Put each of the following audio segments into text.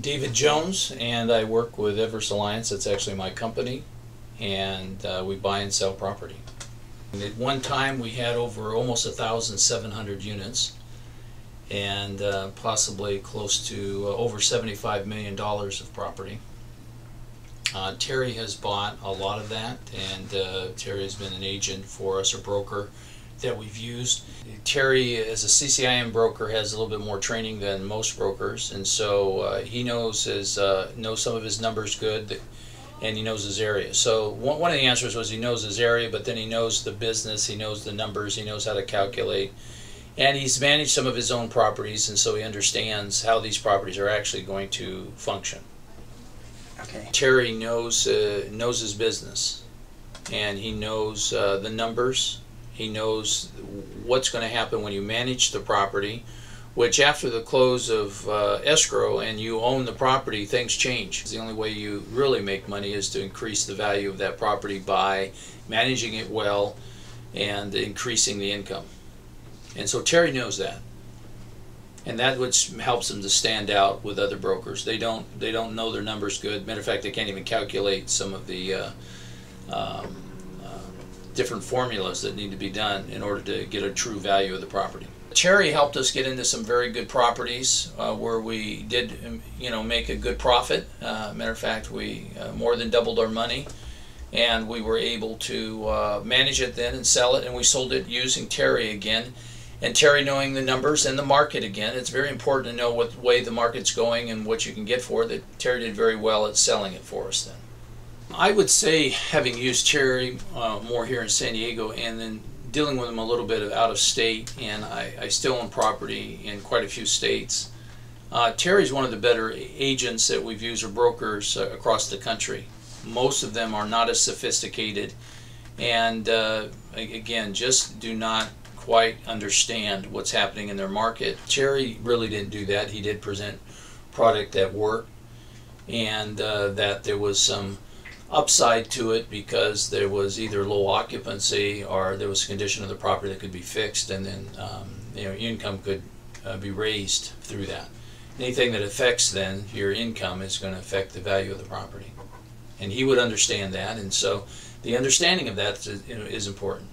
David Jones, and I work with Everest Alliance. That's actually my company, and we buy and sell property. And at one time we had over almost 1,700 units, and possibly close to over $75 million of property. Terry has bought a lot of that, and Terry has been an agent for us, a broker that we've used. Terry, as a CCIM broker, has a little bit more training than most brokers, and so he knows some of his numbers good, and he knows his area. So one of the answers was he knows his area, but then he knows the business, he knows the numbers, he knows how to calculate, and he's managed some of his own properties, and so he understands how these properties are actually going to function. Okay. Terry knows his business, and he knows the numbers. He knows what's going to happen when you manage the property, which after the close of escrow and you own the property, things change. The only way you really make money is to increase the value of that property by managing it well and increasing the income. And so Terry knows that. And that's what helps them to stand out with other brokers. They don't know their numbers good. Matter of fact, they can't even calculate some of the different formulas that need to be done in order to get a true value of the property. Terry helped us get into some very good properties where we did, make a good profit. Matter of fact, we more than doubled our money, and we were able to manage it then and sell it, and we sold it using Terry again. And Terry knowing the numbers and the market again. It's very important to know what way the market's going and what you can get for it. That Terry did very well at selling it for us then. I would say, having used Terry more here in San Diego and then dealing with him a little bit out of state, and I still own property in quite a few states, Terry's one of the better agents that we've used, or brokers across the country. Most of them are not as sophisticated, and again, just do not quite understand what's happening in their market. Terry really didn't do that. He did present product that worked, and that there was some upside to it because there was either low occupancy or there was a condition of the property that could be fixed, and then income could be raised through that. Anything that affects then your income is going to affect the value of the property, and he would understand that, and so the understanding of that is important.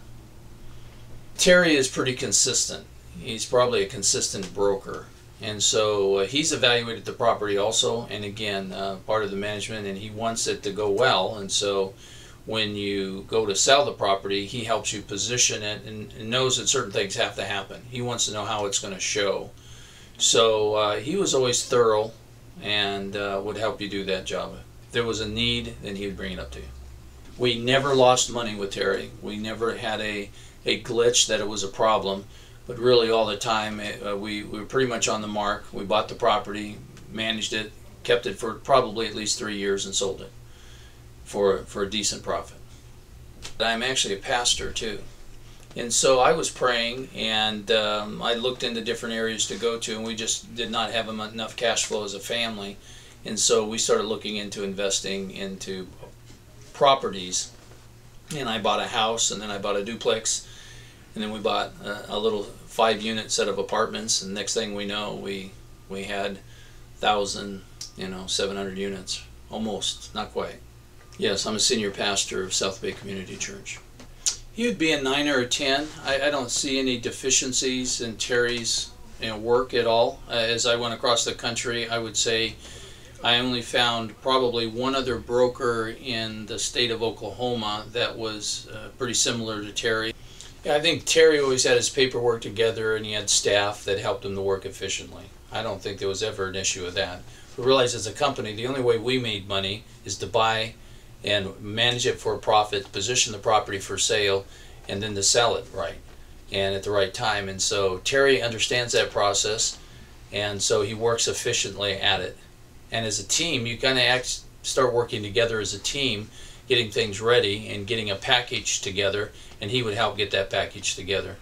Terry is pretty consistent. He's probably a consistent broker, and so he's evaluated the property also, and again, part of the management, and he wants it to go well, and so when you go to sell the property, he helps you position it and knows that certain things have to happen. He wants to know how it's going to show. So he was always thorough and would help you do that job. If there was a need, then he would bring it up to you. We never lost money with Terry. We never had a glitch that it was a problem, but really all the time we were pretty much on the mark. We bought the property, managed it, kept it for probably at least 3 years, and sold it for a decent profit. I'm actually a pastor too, and so I was praying, and I looked into different areas to go to, and we just did not have enough cash flow as a family, and so we started looking into investing into properties. And I bought a house, and then I bought a duplex, and then we bought a little 5-unit set of apartments, and next thing we know, we had 1,700 units, almost, not quite. Yes, I'm a senior pastor of South Bay Community Church. He would be a 9 or a 10. I don't see any deficiencies in Terry's work at all. As I went across the country, I would say I only found probably one other broker in the state of Oklahoma that was pretty similar to Terry. Yeah, I think Terry always had his paperwork together, and he had staff that helped him to work efficiently. I don't think there was ever an issue with that. We realized as a company, the only way we made money is to buy and manage it for a profit, position the property for sale, and then to sell it right and at the right time. And so Terry understands that process, and so he works efficiently at it. And as a team, you kind of start working together as a team, getting things ready and getting a package together, and he would help get that package together.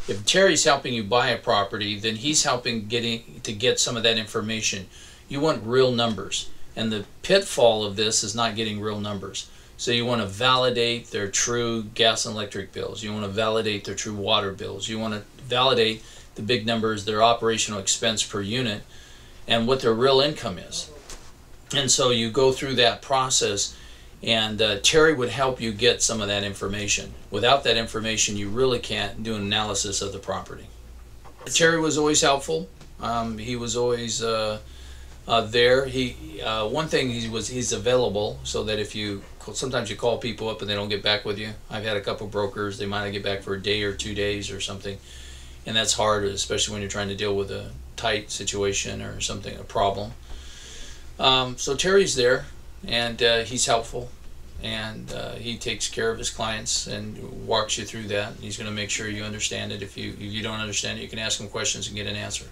If Terry's helping you buy a property, then he's helping to get some of that information. You want real numbers, and the pitfall of this is not getting real numbers. So you want to validate their true gas and electric bills. You want to validate their true water bills. You want to validate the big numbers, their operational expense per unit. and what their real income is. And so you go through that process, and Terry would help you get some of that information. Without that information, you really can't do an analysis of the property. Terry was always helpful. He was always there. One thing, he's available, so that if you sometimes you call people up and they don't get back with you. I've had a couple brokers, they might not get back for a day or 2 days or something, and that's hard, especially when you're trying to deal with a tight situation or something, a problem. So Terry's there, and he's helpful, and he takes care of his clients and walks you through that. He's going to make sure you understand it. If you don't understand it, you can ask him questions and get an answer.